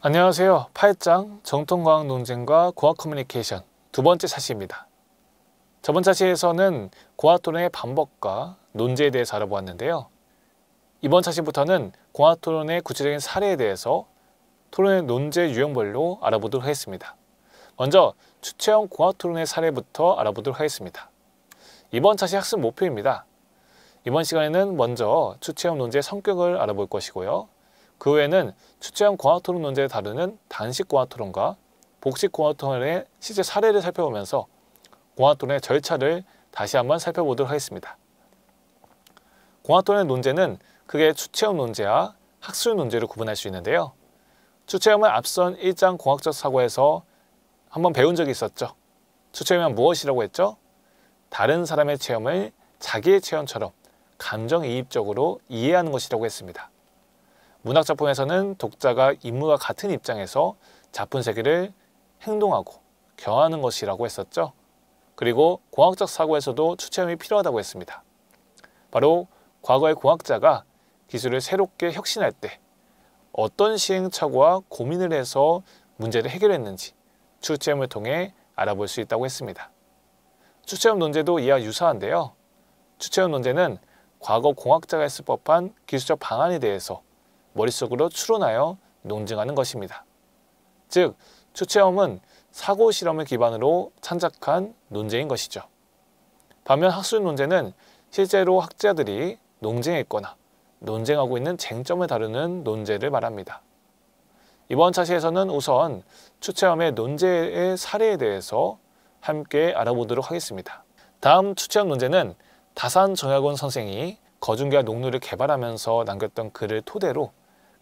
안녕하세요. 8장 정통과학 논쟁과 고학 커뮤니케이션 두 번째 차시입니다. 저번 차시에서는 고학 토론의 방법과 논제에 대해서 알아보았는데요. 이번 차시부터는 고학 토론의 구체적인 사례에 대해서 토론의 논제 유형별로 알아보도록 하겠습니다. 먼저 추체형 고학 토론의 사례부터 알아보도록 하겠습니다. 이번 차시 학습 목표입니다. 이번 시간에는 먼저 추체형 논제의 성격을 알아볼 것이고요. 그 외에는 추체형 고학토론 논제를 다루는 단식 고학토론과 복식 고학토론의 실제 사례를 살펴보면서 고학토론의 절차를 다시 한번 살펴보도록 하겠습니다. 고학토론의 논제는 크게 추체형 논제와 학술 논제로 구분할 수 있는데요. 추체형은 앞선 1장 공학적 사고에서 한번 배운 적이 있었죠. 추체형은 무엇이라고 했죠? 다른 사람의 체험을 자기의 체험처럼 감정이입적으로 이해하는 것이라고 했습니다. 문학작품에서는 독자가 인물과 같은 입장에서 작품 세계를 행동하고 경험하는 것이라고 했었죠. 그리고 공학적 사고에서도 추체험이 필요하다고 했습니다. 바로 과거의 공학자가 기술을 새롭게 혁신할 때 어떤 시행착오와 고민을 해서 문제를 해결했는지 추체험을 통해 알아볼 수 있다고 했습니다. 추체험 논제도 이와 유사한데요. 추체험 논제는 과거 공학자가 했을 법한 기술적 방안에 대해서 머릿속으로 추론하여 논증하는 것입니다. 즉, 추체험은 사고 실험을 기반으로 창작한 논제인 것이죠. 반면 학술 논제는 실제로 학자들이 논쟁했거나 논쟁하고 있는 쟁점을 다루는 논제를 말합니다. 이번 차시에서는 우선 추체험의 논제의 사례에 대해서 함께 알아보도록 하겠습니다. 다음 추체험 논제는 다산정약원 선생이 거중기와 녹루를 개발하면서 남겼던 글을 토대로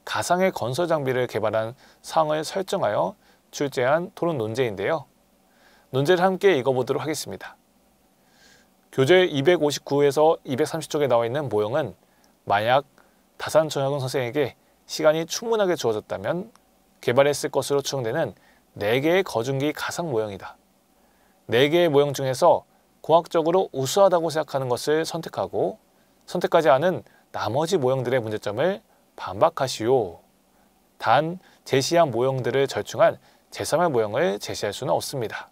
가상의 건설 장비를 개발한 상을 설정하여 출제한 토론 논제인데요. 논제를 함께 읽어보도록 하겠습니다. 교재 259에서 230쪽에 나와 있는 모형은 만약 다산정약원 선생에게 시간이 충분하게 주어졌다면 개발했을 것으로 추정되는 4개의 거중기 가상 모형이다. 4개의 모형 중에서 공학적으로 우수하다고 생각하는 것을 선택하고 선택하지 않은 나머지 모형들의 문제점을 반박하시오. 단 제시한 모형들을 절충한 제3의 모형을 제시할 수는 없습니다.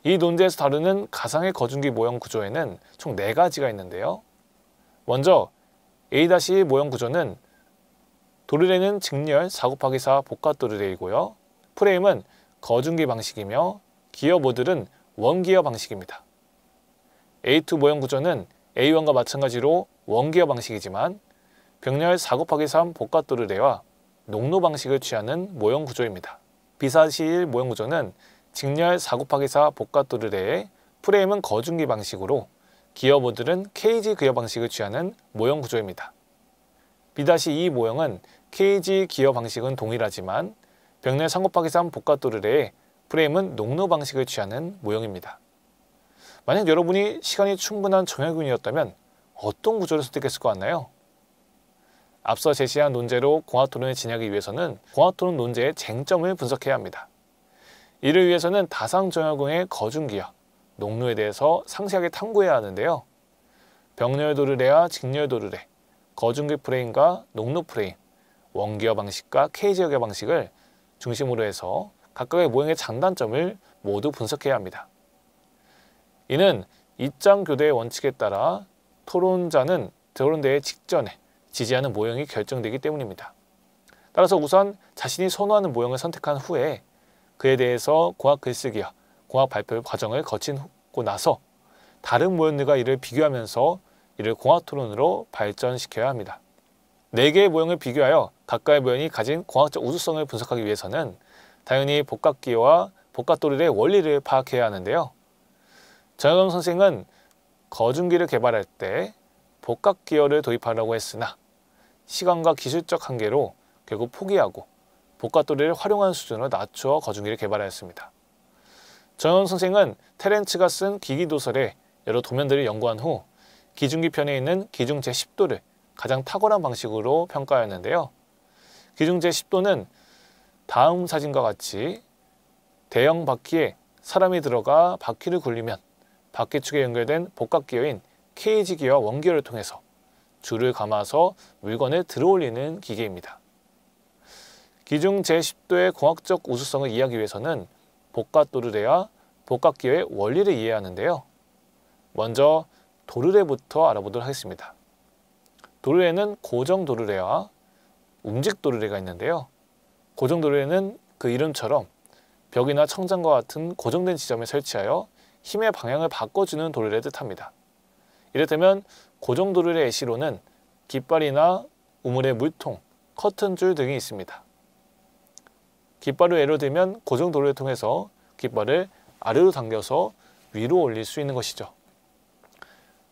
이 논제에서 다루는 가상의 거중기 모형 구조에는 총 4가지가 있는데요. 먼저 A-2 모형 구조는 도르래는 직렬 4곱하기4 복합 도르래이고요. 프레임은 거중기 방식이며 기어 모듈은 원기어 방식입니다. A2 모형 구조는 A1과 마찬가지로 원기어 방식이지만 병렬 4곱하기3 복합 도르래와 녹로 방식을 취하는 모형 구조입니다. B-1 모형 구조는 직렬 4곱하기4 복합 도르래에 프레임은 거중기 방식으로 기어 모듈은 케이지 기어 방식을 취하는 모형 구조입니다. B-2 모형은 케이지 기어 방식은 동일하지만 병렬 3곱하기3 복합 도르래에 프레임은 녹로 방식을 취하는 모형입니다. 만약 여러분이 시간이 충분한 정약용이었다면 어떤 구조를 선택했을 것 같나요? 앞서 제시한 논제로 공학토론을 진행하기 위해서는 공학토론 논제의 쟁점을 분석해야 합니다. 이를 위해서는 다산정약용의 거중기와 녹로에 대해서 상세하게 탐구해야 하는데요. 병렬 도르래와 직렬 도르래, 거중기 프레임과 녹로 프레임, 원기어 방식과 케이지 기어 방식을 중심으로 해서 각각의 모형의 장단점을 모두 분석해야 합니다. 이는 입장 교대의 원칙에 따라 토론자는 토론대회 직전에 지지하는 모형이 결정되기 때문입니다. 따라서 우선 자신이 선호하는 모형을 선택한 후에 그에 대해서 공학 글쓰기와 공학 발표 과정을 거치고 나서 다른 모형들과 이를 비교하면서 이를 공학 토론으로 발전시켜야 합니다. 4개의 모형을 비교하여 각각의 모형이 가진 공학적 우수성을 분석하기 위해서는 당연히 복합기어와 복합도르래의 원리를 파악해야 하는데요. 정약용 선생은 거중기를 개발할 때 복합기어를 도입하려고 했으나 시간과 기술적 한계로 결국 포기하고 복합도르래를 활용하는 수준으로 낮추어 거중기를 개발하였습니다. 정약용 선생은 테렌츠가 쓴 기기도설의 여러 도면들을 연구한 후 기중기 편에 있는 기중 제10도를 가장 탁월한 방식으로 평가하였는데요. 기중 제10도는 다음 사진과 같이 대형 바퀴에 사람이 들어가 바퀴를 굴리면 바퀴축에 연결된 복합기어인 케이지 기어와 원기어를 통해서 줄을 감아서 물건을 들어올리는 기계입니다. 기중 제10도의 공학적 우수성을 이해하기 위해서는 복합도르래와 복합기호의 원리를 이해해야 하는데요. 먼저 도르래부터 알아보도록 하겠습니다. 도르래는 고정도르래와 움직도르래가 있는데요. 고정도르래는 그 이름처럼 벽이나 청장과 같은 고정된 지점에 설치하여 힘의 방향을 바꿔주는 도르래를 뜻합니다. 이를테면 고정도르래 예시로는 깃발이나 우물의 물통, 커튼줄 등이 있습니다. 깃발을 예로 들면 고정도르래를 통해서 깃발을 아래로 당겨서 위로 올릴 수 있는 것이죠.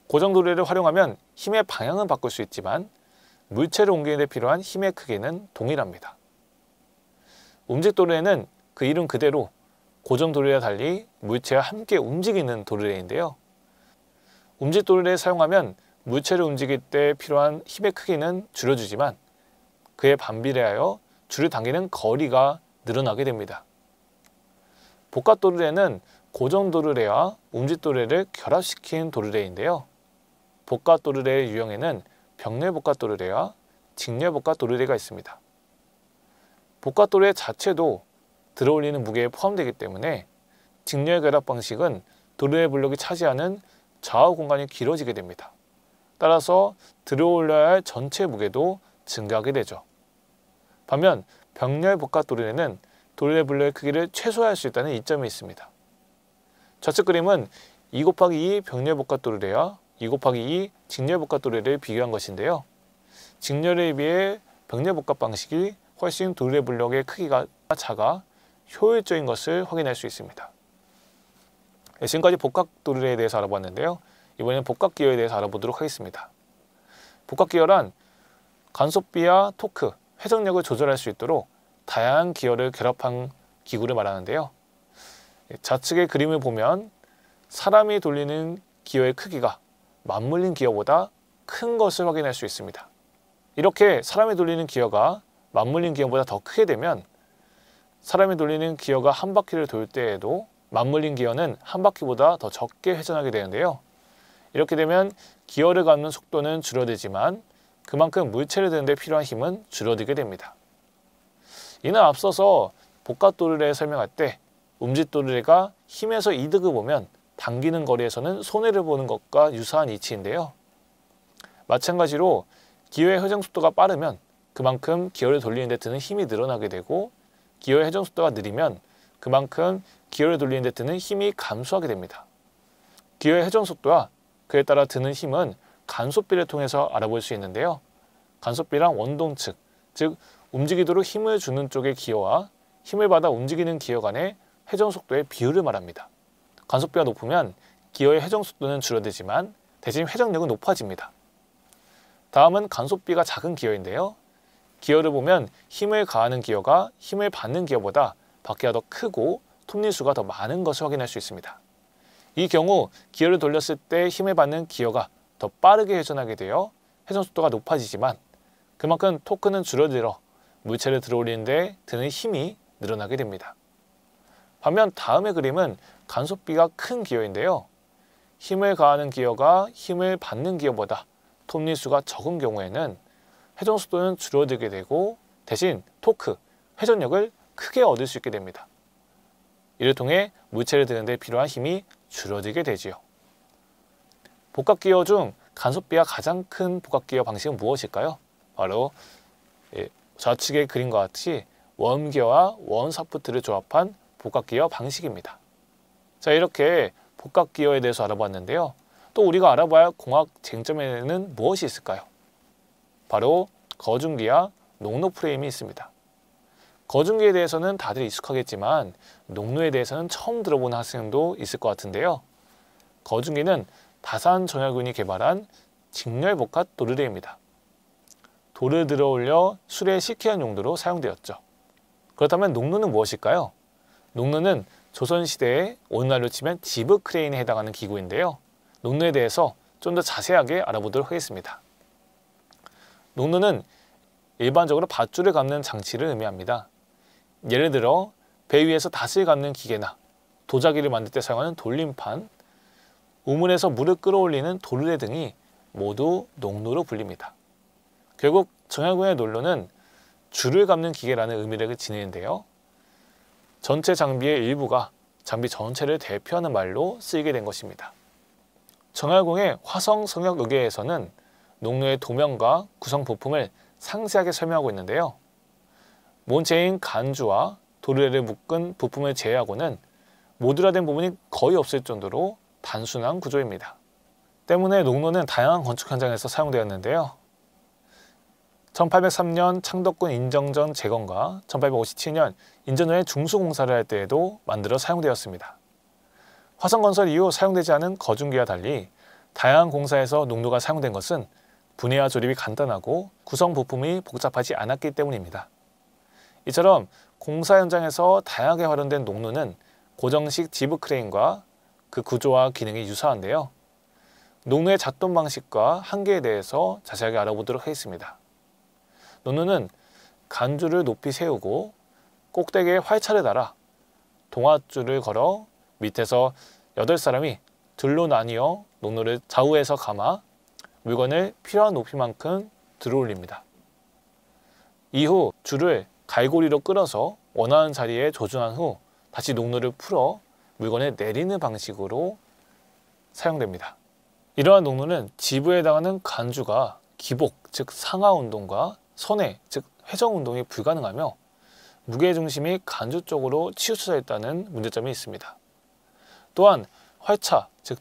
고정도르래를 활용하면 힘의 방향은 바꿀 수 있지만 물체를 옮기는 데 필요한 힘의 크기는 동일합니다. 움직도르래는 그 이름 그대로 고정도르래와 달리 물체와 함께 움직이는 도르래인데요. 움직도르래를 사용하면 물체를 움직일 때 필요한 힘의 크기는 줄여주지만 그에 반비례하여 줄을 당기는 거리가 늘어나게 됩니다. 복합도르래는 고정도르래와 움직도르래를 결합시킨 도르래인데요. 복합도르래의 유형에는 병렬복합도르래와 직렬복합도르래가 있습니다. 복합도르래 자체도 들어올리는 무게에 포함되기 때문에 직렬 결합 방식은 도르래 블록이 차지하는 좌우 공간이 길어지게 됩니다. 따라서 들어올려야 할 전체 무게도 증가하게 되죠. 반면 병렬복합도르래는 도르래 블록의 크기를 최소화할 수 있다는 이점이 있습니다. 좌측 그림은 2곱하기 2 병렬복합도르래와 2곱하기 2 직렬복합도르래를 비교한 것인데요. 직렬에 비해 병렬복합 방식이 훨씬 도르래 블록의 크기가 작아 효율적인 것을 확인할 수 있습니다. 지금까지 복합도르래에 대해서 알아봤는데요. 이번에는 복합기호에 대해서 알아보도록 하겠습니다. 복합기호란 간섭비와 토크, 회전력을 조절할 수 있도록 다양한 기호를 결합한 기구를 말하는데요. 좌측의 그림을 보면 사람이 돌리는 기호의 크기가 맞물린 기호보다 큰 것을 확인할 수 있습니다. 이렇게 사람이 돌리는 기호가 맞물린 기호보다 더 크게 되면 사람이 돌리는 기호가 한 바퀴를 돌 때에도 맞물린 기호는 한 바퀴보다 더 적게 회전하게 되는데요. 이렇게 되면 기호를 갖는 속도는 줄어들지만 그만큼 물체를 드는 데 필요한 힘은 줄어들게 됩니다. 이는 앞서서 복합도르래를 설명할 때 움직도르래가 힘에서 이득을 보면 당기는 거리에서는 손해를 보는 것과 유사한 이치인데요. 마찬가지로 기호의 회전 속도가 빠르면 그만큼 기호를 돌리는 데 드는 힘이 늘어나게 되고 기호의 회전 속도가 느리면 그만큼 기호를 돌리는 데 드는 힘이 감소하게 됩니다. 기호의 회전 속도와 그에 따라 드는 힘은 간섭비를 통해서 알아볼 수 있는데요. 간섭비랑 원동측, 즉 움직이도록 힘을 주는 쪽의 기호와 힘을 받아 움직이는 기호 간의 회전 속도의 비율을 말합니다. 간섭비가 높으면 기호의 회전 속도는 줄어들지만 대신 회전력은 높아집니다. 다음은 간섭비가 작은 기호인데요. 기호를 보면 힘을 가하는 기호가 힘을 받는 기호보다 바퀴가 더 크고 톱니수가 더 많은 것을 확인할 수 있습니다. 이 경우 기호를 돌렸을 때 힘을 받는 기호가 더 빠르게 회전하게 되어 회전 속도가 높아지지만 그만큼 토크는 줄어들어 물체를 들어올리는 데 드는 힘이 늘어나게 됩니다. 반면 다음의 그림은 간섭비가 큰 기호인데요. 힘을 가하는 기호가 힘을 받는 기호보다 톱니수가 적은 경우에는 회전 속도는 줄어들게 되고 대신 토크, 회전력을 크게 얻을 수 있게 됩니다. 이를 통해 물체를 드는 데 필요한 힘이 줄어들게 되지요. 복합기호 중 간섭비가 가장 큰 복합기호 방식은 무엇일까요? 바로 좌측의 그림과 같이 웜기어와 웜사프트를 조합한 복합기어 방식입니다. 자, 이렇게 복합기어에 대해서 알아봤는데요. 또 우리가 알아봐야 할 공학 쟁점에는 무엇이 있을까요? 바로 거중기와 농로 프레임이 있습니다. 거중기에 대해서는 다들 익숙하겠지만 농로에 대해서는 처음 들어보는 학생도 있을 것 같은데요. 거중기는 다산정약군이 개발한 직렬복합 도르래입니다. 돌을 들어올려 수레에 싣기한 용도로 사용되었죠. 그렇다면 농로는 무엇일까요? 농로는 조선시대에 오늘날로 치면 지브 크레인에 해당하는 기구인데요. 농로에 대해서 좀 더 자세하게 알아보도록 하겠습니다. 농로는 일반적으로 밧줄을 감는 장치를 의미합니다. 예를 들어 배 위에서 닷을 감는 기계나 도자기를 만들 때 사용하는 돌림판, 우물에서 물을 끌어올리는 도르래 등이 모두 농로로 불립니다. 결국 정약군의 논로는 줄을 감는 기계라는 의미를 지니는데요. 전체 장비의 일부가 장비 전체를 대표하는 말로 쓰이게 된 것입니다. 정얄공의 화성성역의궤에서는 농로의 도면과 구성 부품을 상세하게 설명하고 있는데요. 본체인 간주와 도르래를 묶은 부품을 제외하고는 모듈화된 부분이 거의 없을 정도로 단순한 구조입니다. 때문에 농로는 다양한 건축 현장에서 사용되었는데요. 1803년 창덕군 인정전 재건과 1857년 인전전의 중수공사를 할 때에도 만들어 사용되었습니다. 화성건설 이후 사용되지 않은 거중기와 달리 다양한 공사에서 농로가 사용된 것은 분해와 조립이 간단하고 구성 부품이 복잡하지 않았기 때문입니다. 이처럼 공사 현장에서 다양하게 활용된 농로는 고정식 지브 크레인과 그 구조와 기능이 유사한데요. 농로의 작동 방식과 한계에 대해서 자세하게 알아보도록 하겠습니다. 농로는 간줄을 높이 세우고 꼭대기에 활차를 달아 동아줄을 걸어 밑에서 8사람이 둘로 나뉘어 농로를 좌우에서 감아 물건을 필요한 높이만큼 들어 올립니다. 이후 줄을 갈고리로 끌어서 원하는 자리에 조준한 후 다시 농로를 풀어 물건을 내리는 방식으로 사용됩니다. 이러한 농로는 지부에 해당하는 간주가 기복, 즉 상하 운동과 선회, 즉 회전 운동이 불가능하며 무게중심이 간주 쪽으로 치우쳐져 있다는 문제점이 있습니다. 또한 활차, 즉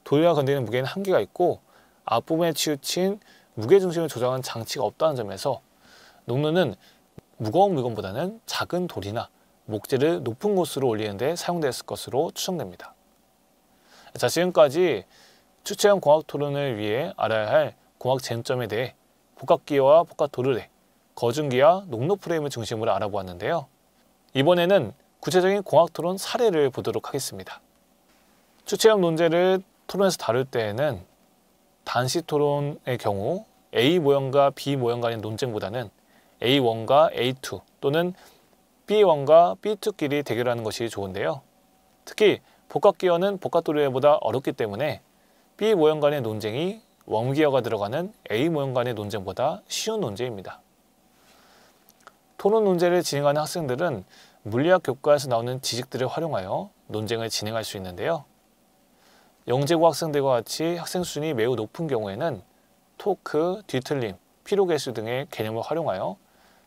돌리와 건드리는 무게는 한계가 있고 앞부분에 치우친 무게중심을 조정하는 장치가 없다는 점에서 농로는 무거운 물건보다는 작은 돌이나 목재를 높은 곳으로 올리는 데 사용되었을 것으로 추정됩니다. 자, 지금까지 추체형 공학 토론을 위해 알아야 할 공학 쟁점에 대해 복합기어와 복합도르래, 거중기와 농로 프레임을 중심으로 알아보았는데요. 이번에는 구체적인 공학 토론 사례를 보도록 하겠습니다. 추체형 논제를 토론에서 다룰 때에는 단시 토론의 경우 A 모형과 B 모형 간의 논쟁보다는 A1과 A2 또는 B1과 B2끼리 대결하는 것이 좋은데요. 특히 복합기어는 복합도르래보다 어렵기 때문에 B 모형 간의 논쟁이 웜기어가 들어가는 A 모형 간의 논쟁보다 쉬운 논제입니다. 토론 논제를 진행하는 학생들은 물리학 교과에서 나오는 지식들을 활용하여 논쟁을 진행할 수 있는데요. 영재고 학생들과 같이 학생 수준이 매우 높은 경우에는 토크, 뒤틀림, 피로개수 등의 개념을 활용하여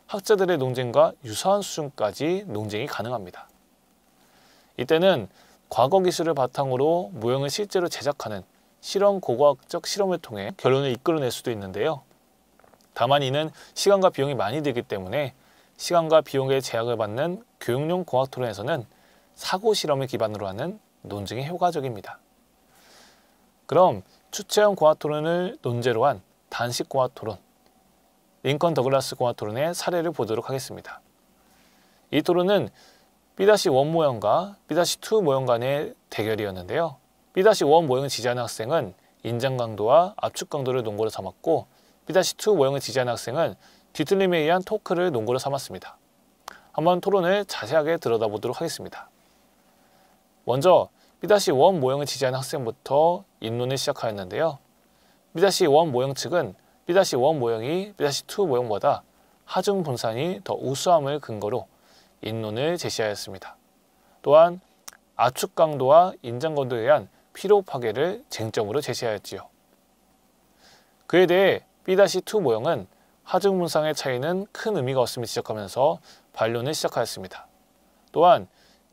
학자들의 논쟁과 유사한 수준까지 논쟁이 가능합니다. 이때는 과거 기술을 바탕으로 모형을 실제로 제작하는 실험 고고학적 실험을 통해 결론을 이끌어낼 수도 있는데요. 다만 이는 시간과 비용이 많이 들기 때문에 시간과 비용의 제약을 받는 교육용 공학 토론에서는 사고 실험을 기반으로 하는 논쟁이 효과적입니다. 그럼 추체형 공학 토론을 논제로 한 단식 공학 토론, 링컨 더글라스 공학 토론의 사례를 보도록 하겠습니다. 이 토론은 B-1 모형과 B-2 모형 간의 대결이었는데요. B-1 모형을 지지하는 학생은 인장 강도와 압축 강도를 논거로 삼았고 B-2 모형을 지지하는 학생은 뒤틀림에 의한 토크를 논거로 삼았습니다. 한번 토론을 자세하게 들여다보도록 하겠습니다. 먼저 B-1 모형을 지지하는 학생부터 입론을 시작하였는데요. B-1 모형 측은 B-1 모형이 B-2 모형보다 하중 분산이 더 우수함을 근거로 입론을 제시하였습니다. 또한 압축 강도와 인장 강도에 의한 피로 파괴를 쟁점으로 제시하였지요. 그에 대해 B-2 모형은 하중 분산의 차이는 큰 의미가 없음을 지적하면서 반론을 시작하였습니다. 또한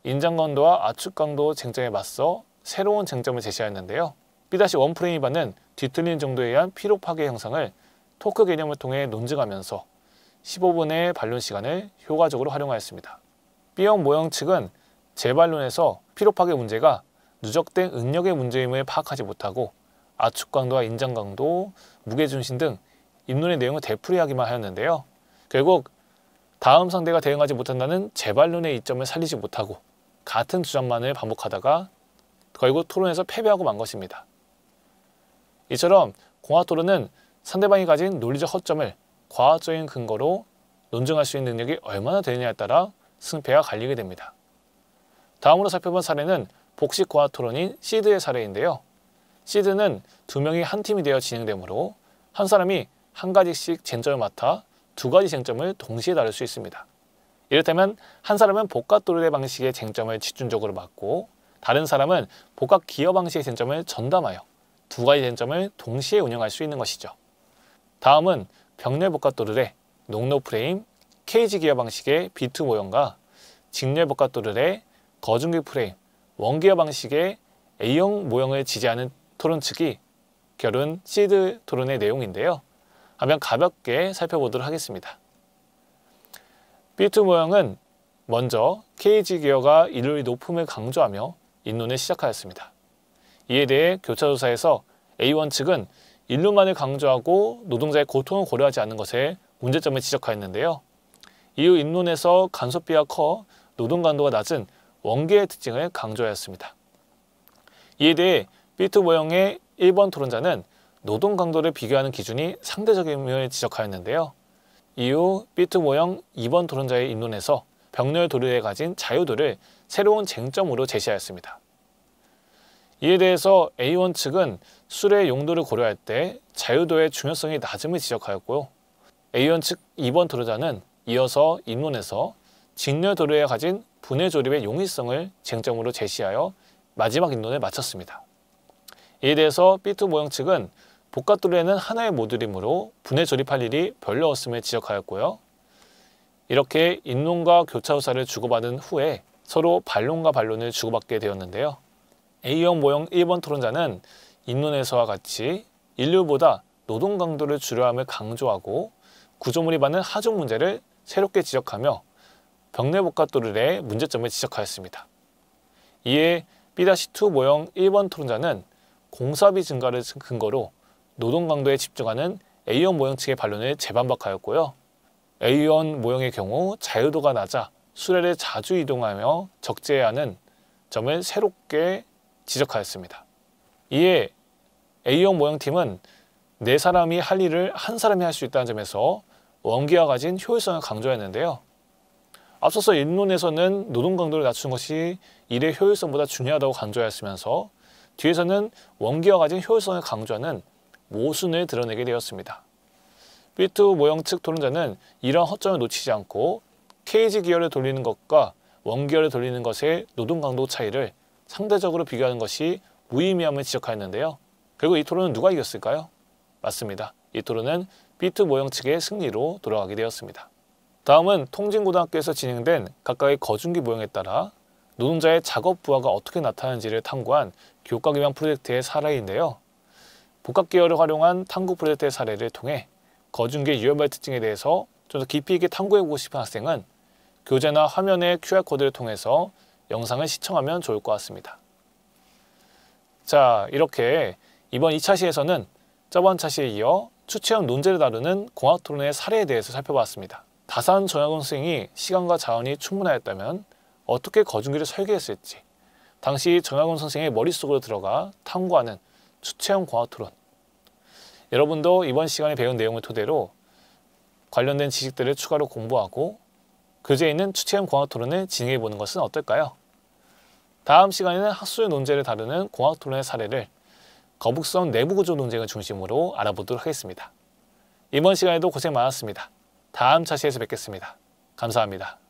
인장 강도와 압축 강도 쟁점에 맞서 새로운 쟁점을 제시하였는데요. B-1 프레임이 받는 뒤틀림 정도에 의한 피로 파괴 형상을 토크 개념을 통해 논증하면서 15분의 반론 시간을 효과적으로 활용하였습니다. B형 모형 측은 재반론에서 피로 파괴 문제가 누적된 응력의 문제임을 파악하지 못하고 압축 강도와 인장 강도, 무게중심 등 입론의 내용을 되풀이하기만 하였는데요. 결국 다음 상대가 대응하지 못한다는 재반론의 이점을 살리지 못하고 같은 주장만을 반복하다가 결국 토론에서 패배하고 만 것입니다. 이처럼 공학 토론은 상대방이 가진 논리적 허점을 과학적인 근거로 논증할 수 있는 능력이 얼마나 되느냐에 따라 승패가 갈리게 됩니다. 다음으로 살펴본 사례는 복식 공학 토론인 시드의 사례인데요. 시드는 두 명이 한 팀이 되어 진행되므로 한 사람이 한 가지씩 쟁점을 맡아 두 가지 쟁점을 동시에 다룰 수 있습니다. 이를테면 한 사람은 복합도르래 방식의 쟁점을 집중적으로 맡고 다른 사람은 복합기어 방식의 쟁점을 전담하여 두 가지 쟁점을 동시에 운영할 수 있는 것이죠. 다음은 병렬 복합도르래, 농로 프레임, 케이지 기어 방식의 B2 모형과 직렬 복합도르래, 거중기 프레임, 원기어 방식의 A형 모형을 지지하는 토론 측이 겨룬 시드 토론의 내용인데요. 한번 가볍게 살펴보도록 하겠습니다. B2 모형은 먼저 케이지 기어가 인류의 높음을 강조하며 인론을 시작하였습니다. 이에 대해 교차조사에서 A1 측은 인류만을 강조하고 노동자의 고통을 고려하지 않는 것에 문제점을 지적하였는데요. 이후 인론에서 간섭비가 커 노동 강도가 낮은 원기의 특징을 강조하였습니다. 이에 대해 B2 모형의 1번 토론자는 노동 강도를 비교하는 기준이 상대적임을 지적하였는데요. 이후 B2 모형 2번 토론자의 인론에서 병렬 도르래에 가진 자유도를 새로운 쟁점으로 제시하였습니다. 이에 대해서 A1 측은 술의 용도를 고려할 때 자유도의 중요성이 낮음을 지적하였고요. A1 측 2번 토론자는 이어서 인론에서 직렬 도르래에 가진 분해 조립의 용이성을 쟁점으로 제시하여 마지막 인론을 마쳤습니다. 이에 대해서 B2 모형 측은 복합 도르래는 하나의 모듈이므로 분해 조립할 일이 별로 없음을 지적하였고요. 이렇게 인론과 교차조사를 주고받은 후에 서로 반론과 반론을 주고받게 되었는데요. A형 모형 1번 토론자는 인론에서와 같이 인류보다 노동 강도를 줄여함을 강조하고 구조물이 받는 하중 문제를 새롭게 지적하며 병렬 복합 도르래의 문제점을 지적하였습니다. 이에 B-2 모형 1번 토론자는 공사비 증가를 근거로 노동 강도에 집중하는 A형 모형 측의 반론을 재반박하였고요. A1 모형의 경우 자유도가 낮아 수레를 자주 이동하며 적재해야 하는 점을 새롭게 지적하였습니다. 이에 A형 모형팀은 네 사람이 할 일을 한 사람이 할 수 있다는 점에서 원기와 가진 효율성을 강조했는데요. 앞서서 인론에서는 노동 강도를 낮추는 것이 일의 효율성보다 중요하다고 강조하였으면서 뒤에서는 원기와 가진 효율성을 강조하는 모순을 드러내게 되었습니다. B2 모형 측 토론자는 이러한 허점을 놓치지 않고 케이지 기어를 돌리는 것과 원기어를 돌리는 것의 노동 강도 차이를 상대적으로 비교하는 것이 무의미함을 지적하였는데요. 결국 이 토론은 누가 이겼을까요? 맞습니다. 이 토론은 B2 모형 측의 승리로 돌아가게 되었습니다. 다음은 통진고등학교에서 진행된 각각의 거중기 모형에 따라 노동자의 작업 부하가 어떻게 나타나는지를 탐구한 교과기반 프로젝트의 사례인데요. 복합기어를 활용한 탐구 프로젝트의 사례를 통해 거중기의 유연발 특징에 대해서 좀 더 깊이 있게 탐구해보고 싶은 학생은 교재나 화면의 QR코드를 통해서 영상을 시청하면 좋을 것 같습니다. 자, 이렇게 이번 2차 시에서는 저번 차 시에 이어 추체험 논제를 다루는 공학토론의 사례에 대해서 살펴봤습니다. 다산 정약용 선생이 시간과 자원이 충분하였다면 어떻게 거중기를 설계했을지, 당시 정약용 선생의 머릿속으로 들어가 탐구하는 추체험 공학토론. 여러분도 이번 시간에 배운 내용을 토대로 관련된 지식들을 추가로 공부하고 교재에 있는 추체험 공학토론을 진행해보는 것은 어떨까요? 다음 시간에는 학술 논제를 다루는 공학토론의 사례를 거북선 내부구조 논쟁을 중심으로 알아보도록 하겠습니다. 이번 시간에도 고생 많았습니다. 다음 차시에서 뵙겠습니다. 감사합니다.